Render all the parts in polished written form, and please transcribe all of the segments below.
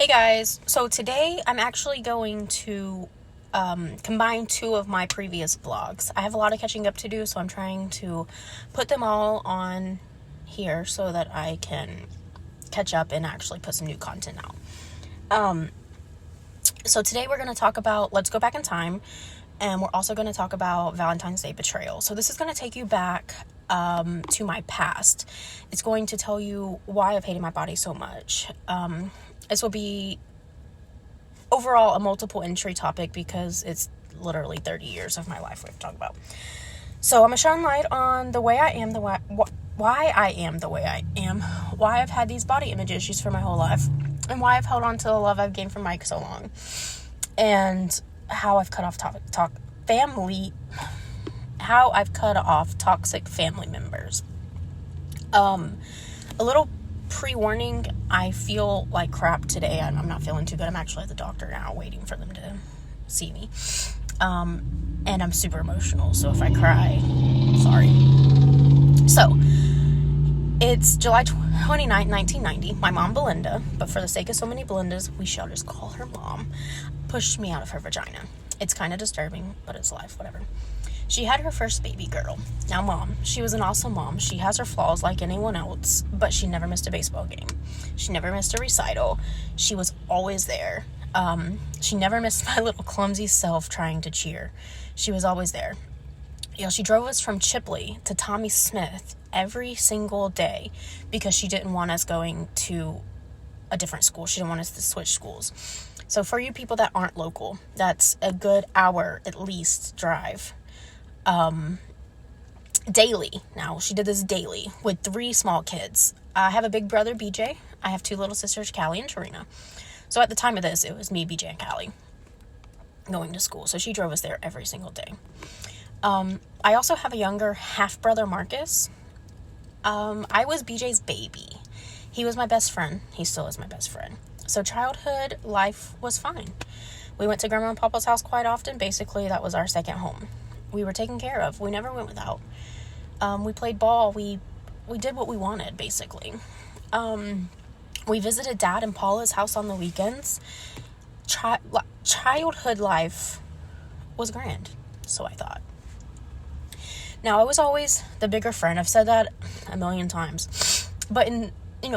Hey guys, so today I'm actually going to combine two of my previous vlogs. I have a lot of catching up to do, so I'm trying to put them all on here so that I can catch up and actually put some new content out. So today we're going to talk about Let's Go Back in Time, and we're also going to talk about Valentine's Day betrayal. So this is going to take you back to my past. It's going to tell you why I've hated my body so much. This will be overall a multiple entry topic because it's literally 30 years of my life we have to talk about. So I'm going to shine light on the way I am, why I am the way I am, why I've had these body image issues for my whole life, and why I've held on to the love I've gained from Mike so long, and how I've cut off toxic family members. A little pre-warning, I feel like crap today. I'm not feeling too good. I'm actually at the doctor now waiting for them to see me. And I'm super emotional, so if I cry, sorry. So, it's July 29th, 1990. My mom, Belinda, but for the sake of so many Belindas, we shall just call her mom, pushed me out of her vagina. It's kind of disturbing, but it's life, whatever. She had her first baby girl. Now, Mom, she was an awesome mom. She has her flaws like anyone else, but she never missed a baseball game. She never missed a recital. She was always there. She never missed my little clumsy self trying to cheer. She was always there. She drove us from Chipley to Tommy Smith every single day because she didn't want us going to a different school. She didn't want us to switch schools. So for you people that aren't local, that's a good hour at least drive. Daily. Now, she did this daily with 3 small kids. I have a big brother, BJ. I have 2 little sisters, Callie and Tarina. So at the time of this, it was me, BJ, and Callie going to school. So she drove us there every single day. I also have a younger half-brother, Marcus. I was BJ's baby. He was my best friend. He still is my best friend. So childhood life was fine. We went to Grandma and Papa's house quite often. Basically, that was our second home. We were taken care of. We never went without. We played ball. We did what we wanted, basically. We visited Dad and Paula's house on the weekends. Childhood life was grand, so I thought. Now, I was always the bigger friend. I've said that a million times. But in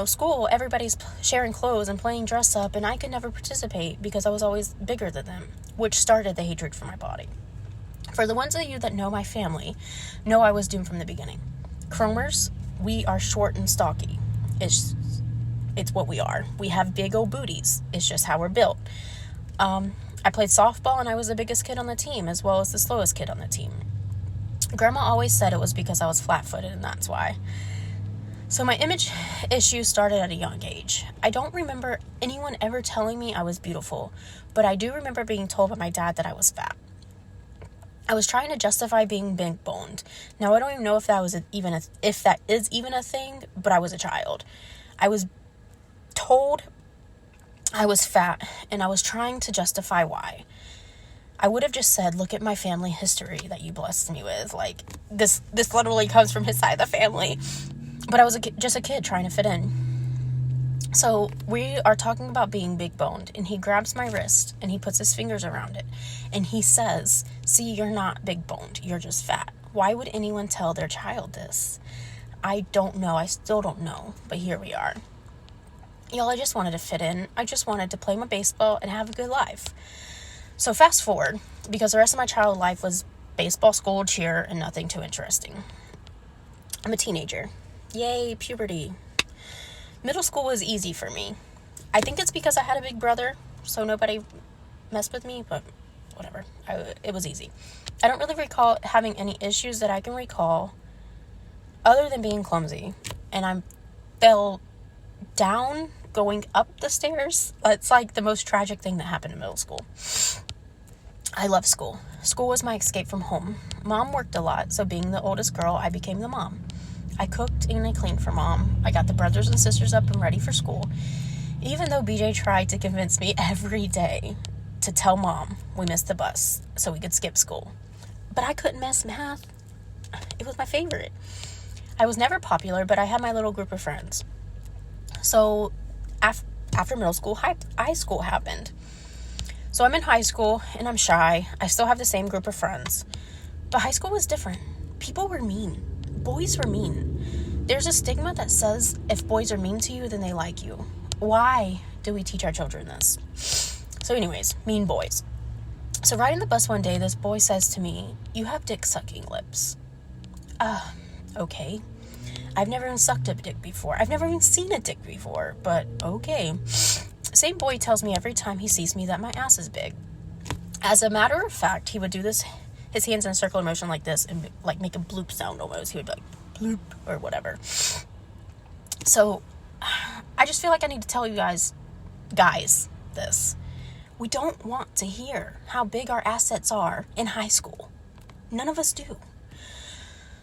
school, everybody's sharing clothes and playing dress up, and I could never participate because I was always bigger than them, which started the hatred for my body. For the ones of you that know my family, know I was doomed from the beginning. Chromers, we are short and stocky. It's what we are. We have big old booties. It's just how we're built. I played softball, and I was the biggest kid on the team, as well as the slowest kid on the team. Grandma always said it was because I was flat-footed, and that's why. So my image issues started at a young age. I don't remember anyone ever telling me I was beautiful, but I do remember being told by my dad that I was fat. I was trying to justify being big boned. Now, I don't even know if that is even a thing, but I was a child. I was told I was fat, and I was trying to justify why. I would have just said, look at my family history that you blessed me with. Like, this literally comes from his side of the family. But I was just a kid trying to fit in. So we are talking about being big boned, and he grabs my wrist and he puts his fingers around it and he says, see, you're not big boned, you're just fat. Why would anyone tell their child this? I don't know. I still don't know, but here we are. Y'all, I just wanted to fit in. I just wanted to play my baseball and have a good life. So fast forward, because the rest of my childhood life was baseball, school, cheer, and nothing too interesting. I'm a teenager. Yay, puberty. Middle school was easy for me. I think it's because I had a big brother, so nobody messed with me, but whatever. It was easy. I don't really recall having any issues that I can recall other than being clumsy. And I fell down going up the stairs. It's like the most tragic thing that happened in middle school. I love school. School was my escape from home. Mom worked a lot, so being the oldest girl, I became the mom. I cooked and I cleaned for Mom. I got the brothers and sisters up and ready for school. Even though BJ tried to convince me every day to tell Mom we missed the bus so we could skip school. But I couldn't miss math. It was my favorite. I was never popular, but I had my little group of friends. So after middle school, high school happened. So I'm in high school and I'm shy. I still have the same group of friends. But high school was different. People were mean. Boys were mean. There's a stigma that says if boys are mean to you, then they like you. Why do we teach our children this? So anyways, mean boys. So riding the bus one day, this boy says to me, "You have dick-sucking lips." Okay. I've never even sucked a dick before. I've never even seen a dick before, but okay. Same boy tells me every time he sees me that my ass is big. As a matter of fact, he would do this, his hands in a circular motion like this, and like make a bloop sound almost. He would be like, bloop, or whatever. So, I just feel like I need to tell you guys, this. We don't want to hear how big our assets are in high school. None of us do.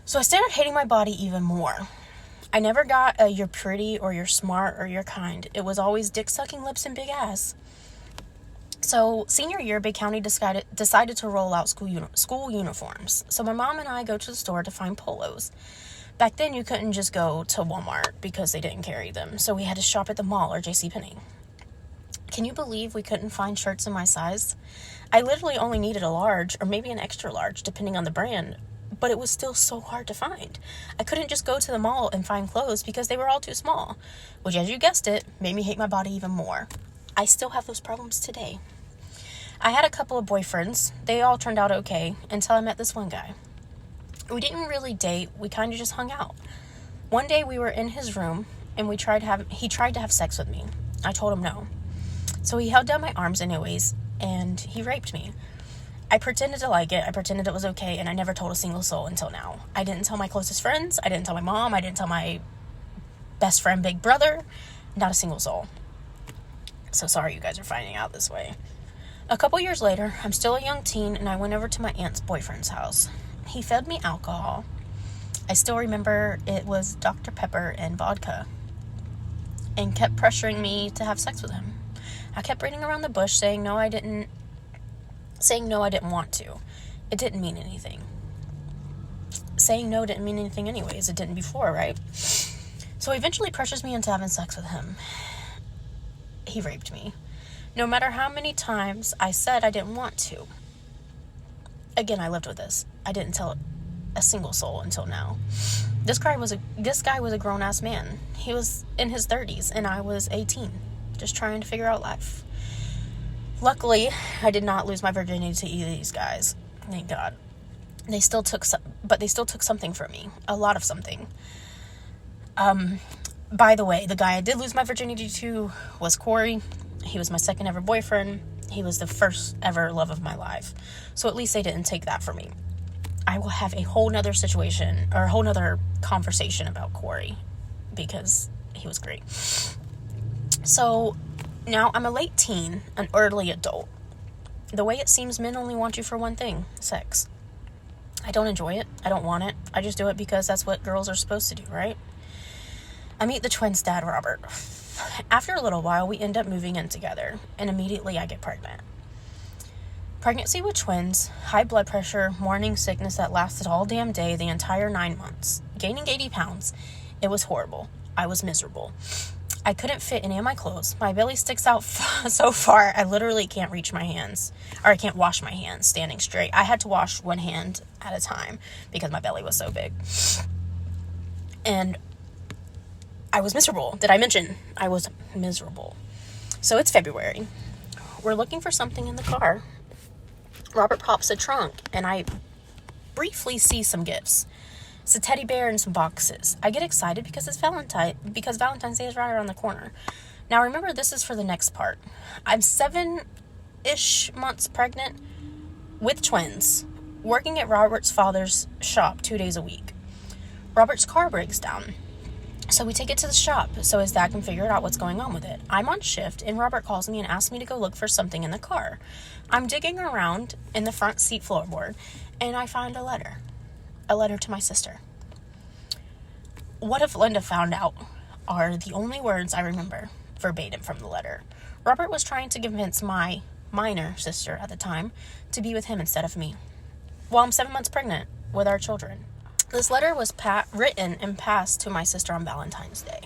So I started hating my body even more. I never got a "you're pretty" or "you're smart" or "you're kind." It was always dick-sucking lips and big ass. So senior year, Big County decided to roll out school uniforms. So my mom and I go to the store to find polos. Back then, you couldn't just go to Walmart because they didn't carry them. So we had to shop at the mall or JCPenney. Can you believe we couldn't find shirts in my size? I literally only needed a large or maybe an extra large, depending on the brand. But it was still so hard to find. I couldn't just go to the mall and find clothes because they were all too small, which, as you guessed it, made me hate my body even more. I still have those problems today. I had a couple of boyfriends. They all turned out okay until I met this one guy. We didn't really date. We kind of just hung out. One day we were in his room and he tried to have sex with me. I told him no. So he held down my arms anyways and he raped me. I pretended to like it. I pretended it was okay, and I never told a single soul until now. I didn't tell my closest friends. I didn't tell my mom. I didn't tell my best friend, big brother. Not a single soul. So sorry you guys are finding out this way. A couple years later, I'm still a young teen, and I went over to my aunt's boyfriend's house. He fed me alcohol. I still remember it was Dr. Pepper and vodka, and kept pressuring me to have sex with him. I kept beating around the bush, saying no, I didn't want to. It didn't mean anything. Saying no didn't mean anything anyways. It didn't before, right? So he eventually pressures me into having sex with him. He raped me. No matter how many times I said I didn't want to. Again, I lived with this. I didn't tell a single soul until now. This guy was a grown-ass man. He was in his 30s, and I was 18, just trying to figure out life. Luckily, I did not lose my virginity to either of these guys. Thank God. They still took something from me. A lot of something. By the way, the guy I did lose my virginity to was Corey. He was my second ever boyfriend. He was the first ever love of my life. So at least they didn't take that from me. I will have a whole nother situation, or a whole nother conversation about Corey, because he was great. So now I'm a late teen, an early adult. The way it seems, men only want you for one thing: sex. I don't enjoy it. I don't want it. I just do it because that's what girls are supposed to do, right? I meet the twins' dad, Robert. After a little while, we end up moving in together, and immediately I get pregnant. Pregnancy with twins, high blood pressure, morning sickness that lasted all damn day, the entire 9 months. Gaining 80 pounds. It was horrible. I was miserable. I couldn't fit any of my clothes. My belly sticks out so far, I literally can't reach my hands. Or I can't wash my hands standing straight. I had to wash one hand at a time because my belly was so big. And I was miserable. Did I mention I was miserable? So it's February. We're looking for something in the car. Robert pops a trunk, and I briefly see some gifts. It's a teddy bear and some boxes. I get excited because Valentine's Day is right around the corner. Now remember, this is for the next part. I'm 7-ish months pregnant with twins, working at Robert's father's shop 2 days a week. Robert's car breaks down, so we take it to the shop so his dad can figure out what's going on with it. I'm on shift, and Robert calls me and asks me to go look for something in the car. I'm digging around in the front seat floorboard, and I find a letter to my sister. What if Linda found out are the only words I remember verbatim from the letter. Robert was trying to convince my minor sister at the time to be with him instead of me, while I'm 7 months pregnant with our children. This letter was written and passed to my sister on Valentine's Day.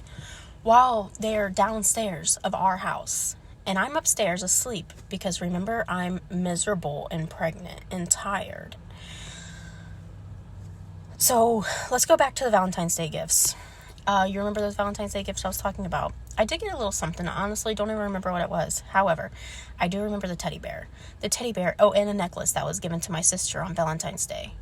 while they're downstairs of our house. And I'm upstairs asleep because remember, I'm miserable and pregnant and tired. So let's go back to the Valentine's Day gifts. You remember those Valentine's Day gifts I was talking about? I did get a little something. I honestly don't even remember what it was. However, I do remember the teddy bear. The teddy bear, and a necklace that was given to my sister on Valentine's Day.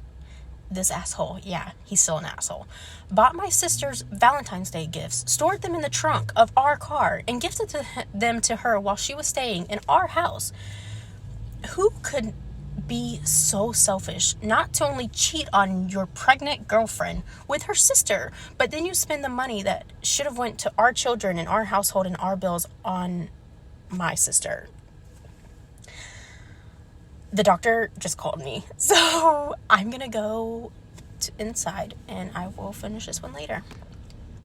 This asshole, yeah, he's still an asshole, bought my sister's Valentine's Day gifts, stored them in the trunk of our car, and gifted them to her while she was staying in our house. Who could be so selfish not to only cheat on your pregnant girlfriend with her sister, but then you spend the money that should have went to our children and our household and our bills on my sister? The doctor just called me, so I'm gonna go inside and I will finish this one later.